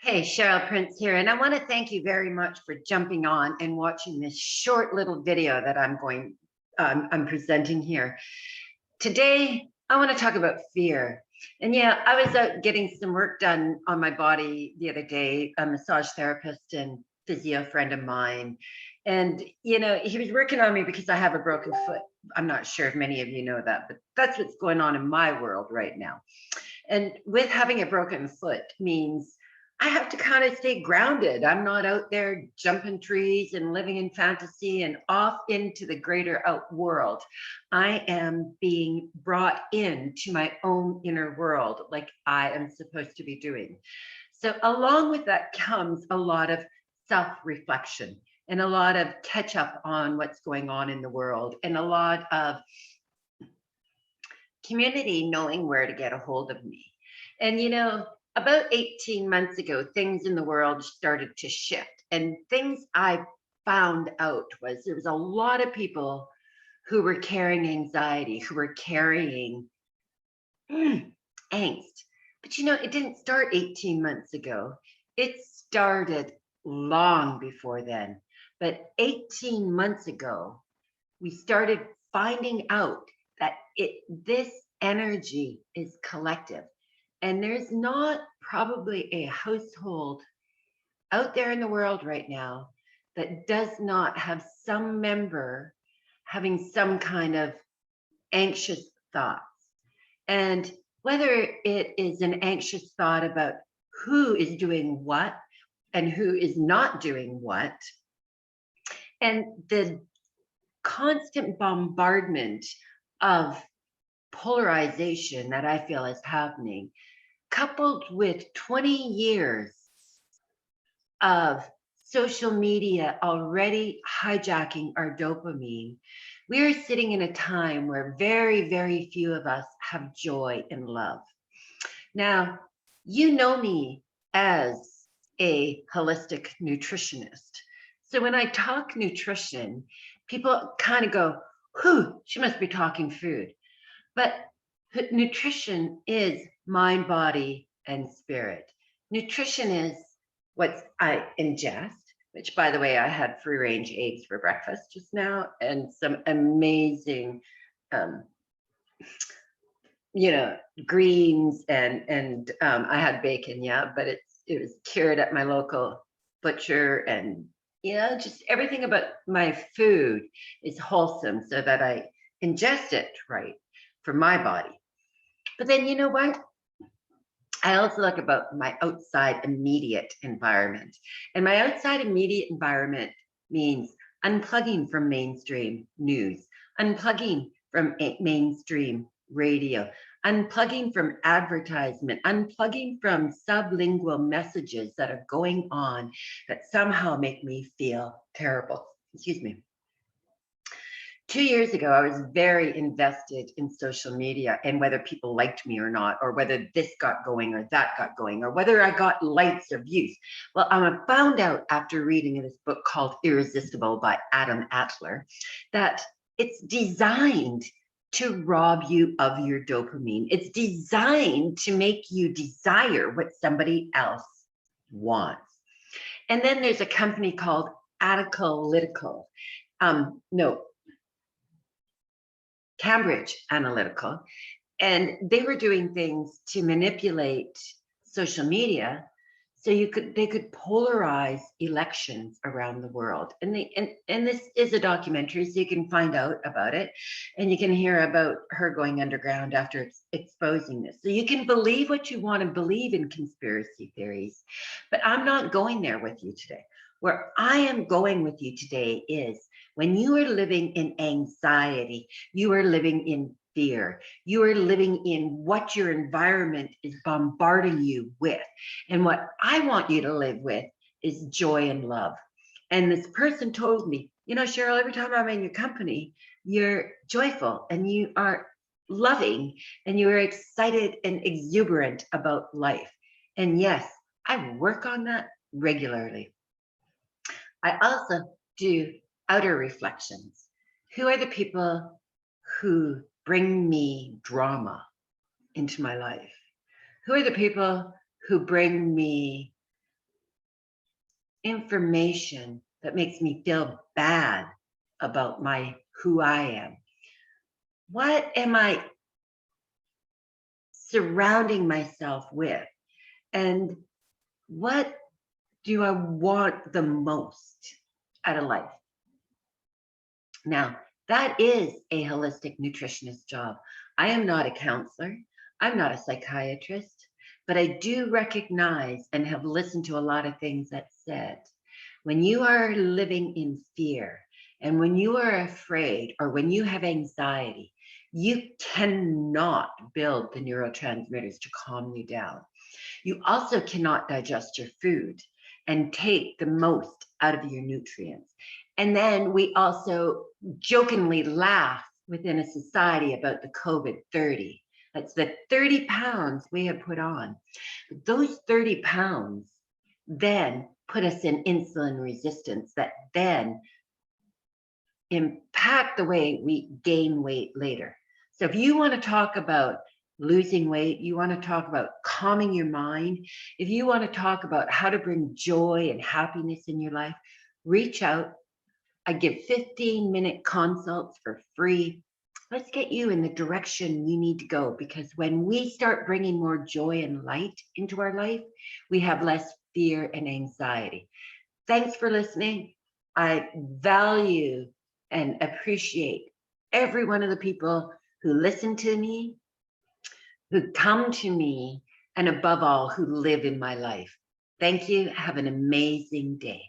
Hey, Cheryl Prince here, and I want to thank you very much for jumping on and watching this short little video that I'm presenting here. Today, I want to talk about fear. And yeah, I was out getting some work done on my body the other day, a massage therapist and physio friend of mine. And, he was working on me because I have a broken foot. I'm not sure if many of you know that, but that's what's going on in my world right now. And with having a broken foot means I have to kind of stay grounded. I'm not out there jumping trees and living in fantasy and off into the greater out world. I am being brought into my own inner world like I am supposed to be doing. So along with that comes a lot of self-reflection and a lot of catch up on what's going on in the world and a lot of community knowing where to get a hold of me. And about 18 months ago, things in the world started to shift. And things I found out was there was a lot of people who were carrying anxiety, who were carrying angst. But it didn't start 18 months ago. It started long before then. But 18 months ago, we started finding out that this energy is collective. And there's not probably a household out there in the world right now that does not have some member having some kind of anxious thoughts. And whether it is an anxious thought about who is doing what and who is not doing what, and the constant bombardment of polarization that I feel is happening, coupled with 20 years of social media already hijacking our dopamine, we are sitting in a time where very, very few of us have joy and love. Now, you know me as a holistic nutritionist. So when I talk nutrition, people kind of go, whew, she must be talking food. But nutrition is mind, body, and spirit. Nutrition is what I ingest, which, by the way, I had free range eggs for breakfast just now and some amazing, um, greens and I had bacon, yeah, but it was cured at my local butcher, and just everything about my food is wholesome so that I ingest it right for my body. But then you know what? I also look about my outside immediate environment. And my outside immediate environment means unplugging from mainstream news, unplugging from mainstream radio, unplugging from advertisement, unplugging from sublingual messages that are going on that somehow make me feel terrible. Excuse me. 2 years ago, I was very invested in social media and whether people liked me or not, or whether this got going or that got going, or whether I got likes or views. Well, I found out after reading this book called Irresistible by Adam Atler that it's designed to rob you of your dopamine. It's designed to make you desire what somebody else wants. And then there's a company called Analytical. Cambridge Analytical, and they were doing things to manipulate social media so they could polarize elections around the world. And this is a documentary, so you can find out about it, and you can hear about her going underground after exposing this. So you can believe what you want to believe in conspiracy theories, but I'm not going there with you today. Where I am going with you today is when you are living in anxiety, you are living in fear, you are living in what your environment is bombarding you with. And what I want you to live with is joy and love. And this person told me, Cheryl, every time I'm in your company, you're joyful and you are loving and you are excited and exuberant about life. And yes, I work on that regularly. I also do outer reflections. Who are the people who bring me drama into my life? Who are the people who bring me information that makes me feel bad about who I am? What am I surrounding myself with? And what do I want the most out of life? Now, that is a holistic nutritionist job. I am not a counselor. I'm not a psychiatrist, but I do recognize and have listened to a lot of things that said when you are living in fear and when you are afraid or when you have anxiety, you cannot build the neurotransmitters to calm you down. You also cannot digest your food and take the most out of your nutrients. And then we also jokingly laugh within a society about the COVID 30. That's the 30 pounds we have put on. Those 30 pounds then put us in insulin resistance that then impact the way we gain weight later. So if you want to talk about losing weight, you want to talk about calming your mind, if you want to talk about how to bring joy and happiness in your life, reach out. I give 15-minute consults for free. Let's get you in the direction you need to go, because when we start bringing more joy and light into our life, we have less fear and anxiety. Thanks for listening. I value and appreciate every one of the people who listen to me, who come to me, and above all, who live in my life. Thank you. Have an amazing day.